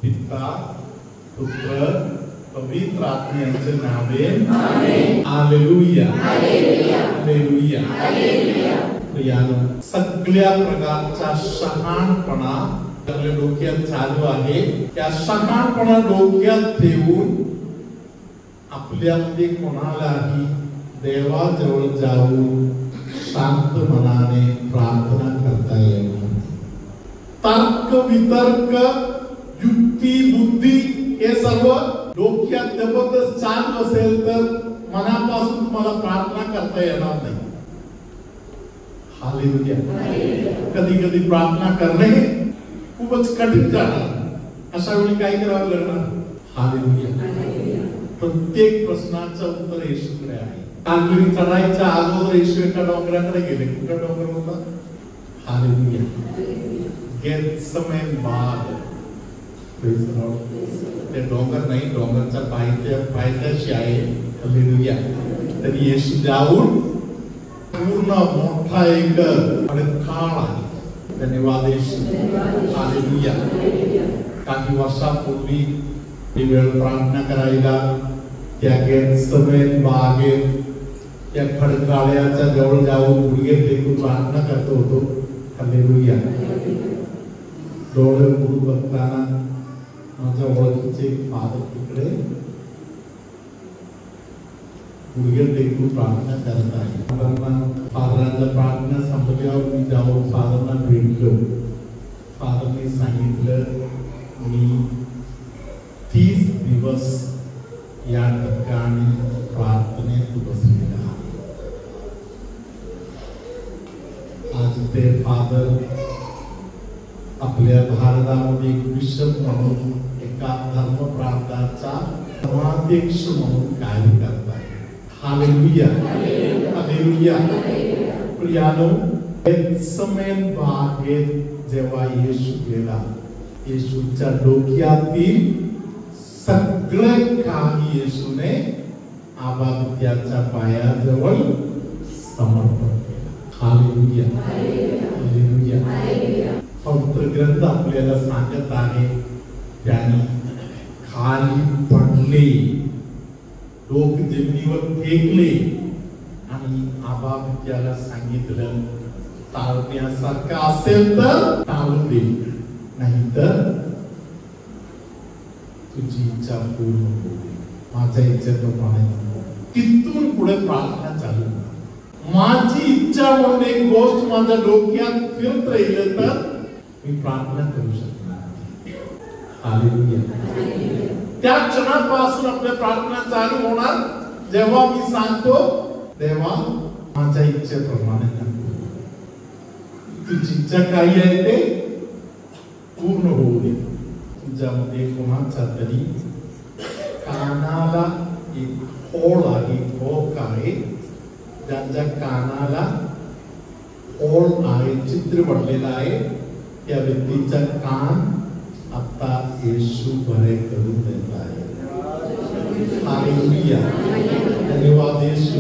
पिता पुत्र पवित्र आत्म्याचे नावे आमेन. Hallelujah hallelujah hallelujah. प्रियानो, सगळ्या प्रकारचा शहाणपणा आपल्या डोक्यात चालू आहे. त्या शहाणपणा डोक्यात ठेवून आपल्यामध्ये कोणालाही देवाजवळ जाऊन शांत मनाने प्रार्थना करता येणार. तर्क वितर्क युक्ती बुद्धी हे सर्व डोक्यात जबरदस्त चालू असेल तर मनापासून तुम्हाला प्रार्थना करता येणार नाही. हालेलुया. कधी कधी प्रार्थना करणे खूपच कठीण जाणार. अशा वेळी काय करावं लागणार? हालेलुया. प्रत्येक प्रश्नाचं उत्तर येशूकडे आहे. कालवरी चढायच्या अगोदर येशू एका डोंगराकडे गेले. कुठला डोंगर होता? हालेलुया. गेत्सेमने बाग. ते डोंगर नाही, डोंगरच्या पायथ्याशी आहे. हालेलुया. तरी येशू जाऊन पूर्ण मोठा एक खडकाळ आहे. धन्यवाद येशू. हालेलुया. काही वर्षापूर्वी ही वेळ प्रार्थना करायला त्या गेत्सेमने बागेत त्या खडकाळ्याच्या जवळ जाऊन गुडघे टेकून प्रार्थना करत होतो. हालेलुया. डोळे उघडून बघताना माझ्या ओळखीचे फादर तिकडे गुडघे टेकून प्रार्थना करत आहे. फादरांच्या प्रार्थना संपल्यावर मी जाऊन फादरना भेटलो. फादरने सांगितलं, मी 30 दिवस या ठिकाणी प्रार्थनेत बसलेला आहे. आज ते फादर आपल्या भारतामध्ये एक बिशप म्हणून एका धर्मप्रांताचा धर्माध्यक्ष म्हणून कार्य करत आहे. Hallelujah hallelujah. प्रियानो, गेत्सेमने बागेत जेव्हा येशू गेला, येशूच्या डोक्यातील सगळे काही येशूने आबा त्याच्या पायाजवळ समर्पण केलं. Hallelujah hallelujah. पवित्र ग्रंथ आपल्याला सांगत आहे, त्याने खाली पडले, डोक जमिनीवर फेकले आणि आबा त्याला सांगितलं, टाळण्यासारखं असेल तर टाळू दे, नाहीतर तुझी इच्छा पूर्ण होऊ दे. माझ्या इच्छेप्रमाणे. तिथून पुढे प्रार्थना चालू. माझी इच्छा म्हणून एक गोष्ट माझ्या डोक्यात फिरत राहिलं तर मी प्रार्थना करू शकणार. हालेलुया. त्या क्षणापासून आपल्या प्रार्थना चालू होणार जेव्हा मी सांगतो, देवा माझ्या इच्छेप्रमाणे तुझी इच्छा काही आहे ते पूर्ण होऊ दे. तुझ्यामध्ये कोणाचा तरी कानाला एक होळ आहे, ठोक आहे, ज्यांच्या कानाला होळ आहे, चित्र पडलेलं आहे, त्या व्यक्तीचा कान आता येशू बरे करून देत आहे. हालेलुया. धन्यवाद येशू.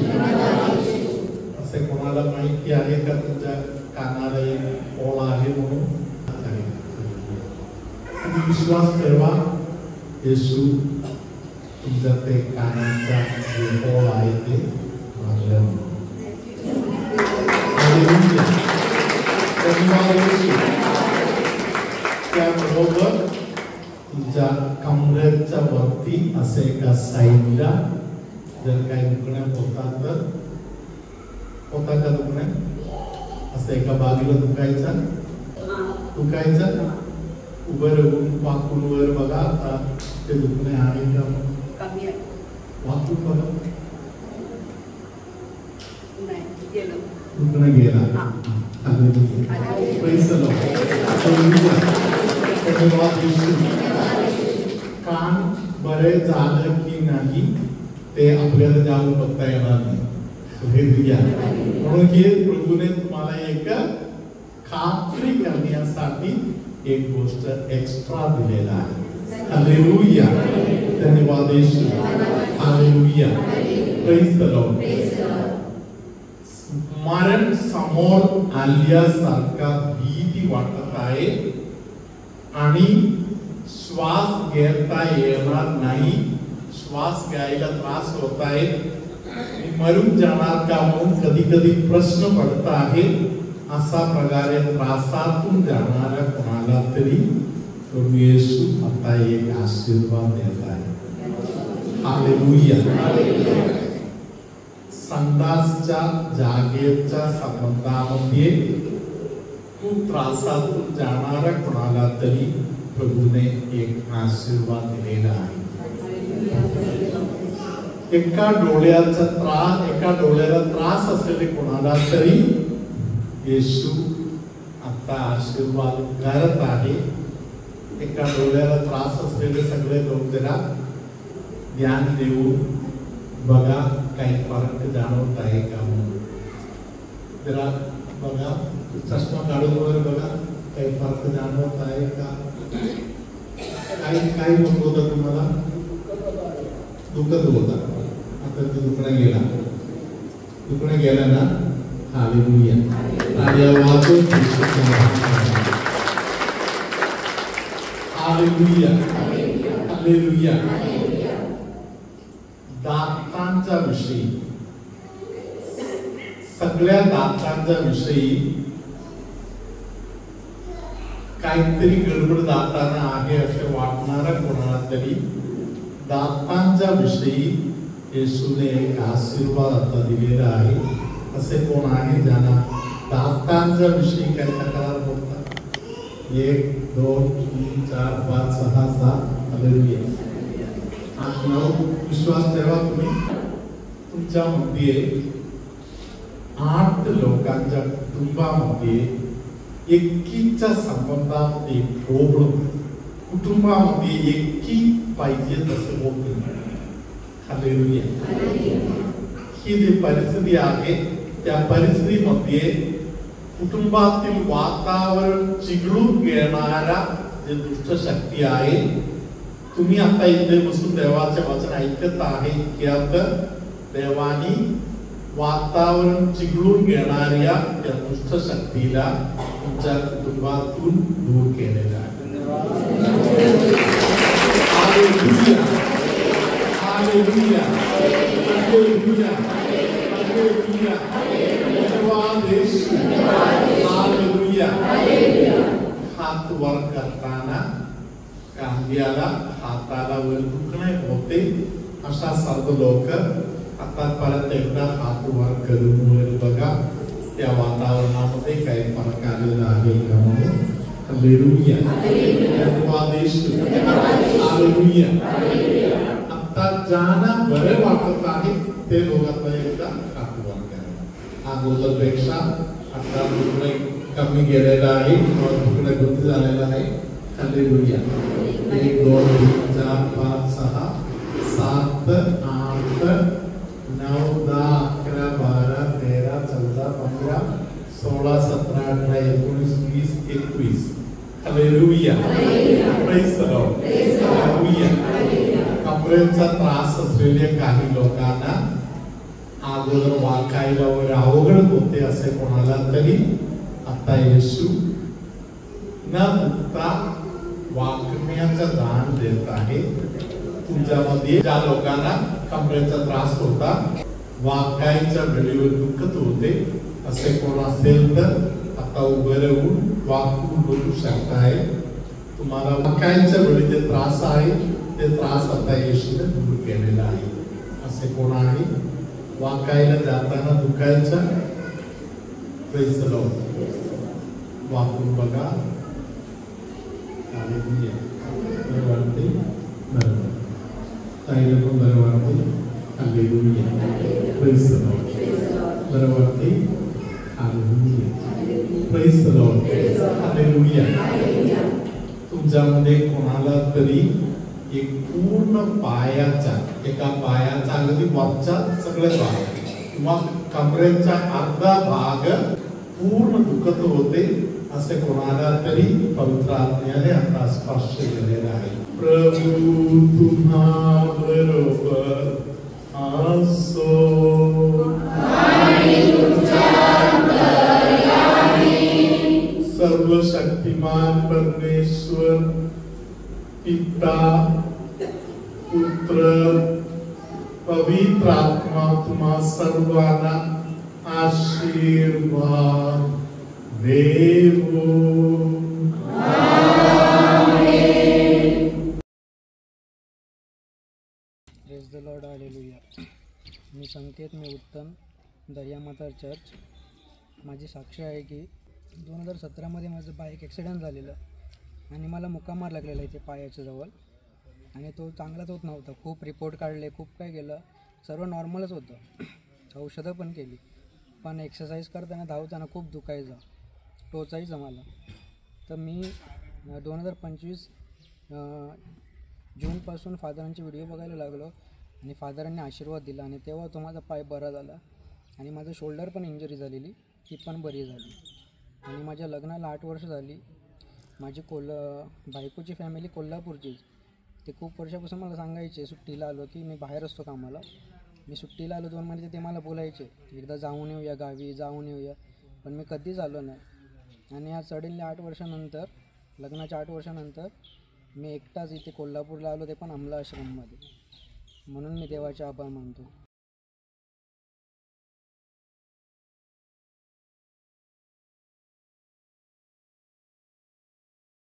असे कोणाला माहिती आहे का तुझ्या कानाला एक होळ आहे म्हणून? विश्वास ठेवा, येशू तुमच्या ते कानाचा जे होळ आहे ते मारलं. त्याबरोबर तुमच्या कमरेच्या वरती असे एका साईडला जर काही दुखण्या होतात तर होता का दुखण्या? असं एका बाजूला दुखायचा उभं राहून वाकून वर बघा. आता ते दुखणे आहे का? वाकून बघा. दुखणं गेला. कान बरे झालं की नाही ते आपल्याला जाऊन बघता येणार नाही. म्हणून हे प्रभूने तुम्हाला एक खात्री करण्यासाठी एक गोष्ट एक्स्ट्रा दिलेला आहे. हालेलुया. धन्यवाद येशू. हालेलुया. Praise the Lord. मरण समोर आल्यासारखा भीती वाटत आहे आणि श्वास घेता येणार नाही, श्वास घ्यायला त्रास होत आहे, मी मरून जाणार का म्हणून कधी कधी प्रश्न पडत आहे, असा प्रकारे त्रासातून जाणाऱ्या कोणाला तरी प्रभू येशू आता एक आशीर्वाद देत आहे. हालेलुया. संडासच्या जागेच्या संबंधामध्ये खूप त्रासातून जाणाऱ्या कोणाला तरी प्रभूने एक आशीर्वाद दिलेला आहे. एका डोळ्याला त्रास असलेले कोणाला तरी येशू आता आशीर्वाद करत आहे. एका डोळ्याला त्रास असलेले सगळे लोक जरा ध्यान देऊन बघा काही फरक जाणवत आहे का म्हणून. जरा बघा, चष्मा काढून वगैरे बघा काही फरक जाणवत आहे का. काही होत होतं तुम्हाला, दुखत होता, आता ते दुखणं गेला ना. हालेलुया. आणि वाजून हालेलुया. हालेलुया. दातांच्या विषयी, सगळ्या दातांच्या विषयी काहीतरी गडबड दातांना आहे असे वाटणारा कोणाला तरी दातांच्या विषयी येशूने एक आशीर्वाद आता दिलेला आहे. असे कोण आहे ज्यांना दातांच्या विषयी काही तक्रार होतात? 1 2 3 4 5 6 7. हालेलुया. 8 9. विश्वास ठेवा तुम्ही. तुमच्या मध्ये 8 लोकांच्या कुटुंबामध्ये एकीच्या संबंधामध्ये प्रॉब्लेम, कुटुंबामध्ये एकी पाहिजे तसे होत नाही. हालेलुया. ही जी परिस्थिती आहे त्या परिस्थितीमध्ये कुटुंबातील वातावरण चिघळून घेणारा जे दुष्ट शक्ती आहे, तुम्ही आता इथे बसून देवाचे वचन ऐकत आहे की आता देवानी वातावरण चिघळून घेणाऱ्या त्या दुष्ट शक्तीला तुमच्या कुटुंबातून दूर केलेला आहे. हालेलुया. हालेलुया. हालेलुया. हालेलुया. धन्यवाद येशू. हालेलुया. हात वर करताना कांद्याला हाताला वर दुखणे होते, अशा सर्व लोक आता परत एकदा हात वर करून वर बघा त्या वातावरणामध्ये काही फरक आलेला आहे का म्हणून. हालेलुया. धन्यवाद येशू. हालेलुया. आता ज्यांना बरे वाटत आहे ते लोकांना एकदा हात वर करा. अगोदरपेक्षा आता दुखणे कमी गेलेला आहे, दुखणे कमी झालेला आहे. Hallelujah. 1 2 3 4 5 6 7 8 9 10 11 12 13 14 15 16 17 18 19 20 21. Hallelujah. Praise the Lord. Hallelujah. कमरेचा त्रास असलेल्या काही लोकांना अगोदर वाकायला वगैरे अवघड होते असे कोणाला तरी आता येशू न दुखता वाकण्याचं दान देत आहे. तुमच्यामध्ये ज्या लोकांना कमरेचा त्रास होता, वाकायच्या वेळेवर दुखत होते, असे कोण असेल तर आता उभे राहून वाकून बोलू शकताय. तुम्हाला वाकायच्या वेळी जे त्रास आहे ते त्रास आता येशूने दूर केलेला आहे. असे कोण आहे वाकायला जाताना दुखायचं? Praise the Lord. वाकून बघा. हालेलुया. बरं वाटते? बरोबर. ताईला पण बरं वाटते? हालेलुया. Praise the Lord. बरं वाटते? Hallelujah. Praise the Lord. Hallelujah. तुमच्यामध्ये कोणाला तरी एक पूर्ण पायाचा, एका पायाचा अगदी वरचा सगळे भाग किंवा कमरेचा अर्धा भाग पूर्ण दुखत होते, असे कोणाला तरी पवित्र आत्म्याने आता स्पर्श केलेला आहे. प्रभू तुम्हा बरोबर असो. सर्वशक्तिमान परमेश्वर पिता पुत्र पवित्र आत्मा तुम्हा सर्वांना आशीर्वाद देवो. Praise the Lord, hallelujah. मी संकेत, मी उत्तम, दर्यामाता चर्च. माझी साक्ष आहे की 2017मध्ये माझं बाईक ॲक्सिडेंट झालेलं आणि मला मुक्कामार लागलेला इथे पायाच्या जवळ, आणि तो चांगलाच होत नव्हता. खूप रिपोर्ट काढले, खूप काय केलं, सर्व नॉर्मलच होतं. औषधं पण केली, पण एक्सरसाइज करताना धावताना खूप दुखायचं, टोचायचं मला. तर मी 2025 जूनपासून फादरांचे व्हिडिओ बघायला लागलो आणि फादरांनी आशीर्वाद दिला, आणि तेव्हा तो माझा पाय बरा झाला. आणि माझं शोल्डर पण इंजरी झालेली, ती पण बरी झाली. आणि माझ्या लग्नाला 8 वर्ष झाली. माझी बायकोची फॅमिली कोल्हापूरचीच. ते खूप वर्षापासून मला सांगायचे, सुट्टीला आलो की मी बाहेर असतो कामाला, मी सुट्टीला आलो 2 महिने, ते मला बोलायचे एकदा जाऊन येऊया गावी, जाऊन येऊया, पण मी कधीच आलो नाही. आणि आज सडनली 8 वर्षानंतर, लग्नाच्या 8 वर्षानंतर मी एकटाच इथे कोल्हापूरला आलो, ते पण अमला आश्रममध्ये. म्हणून मी देवाचे आभार मानतो.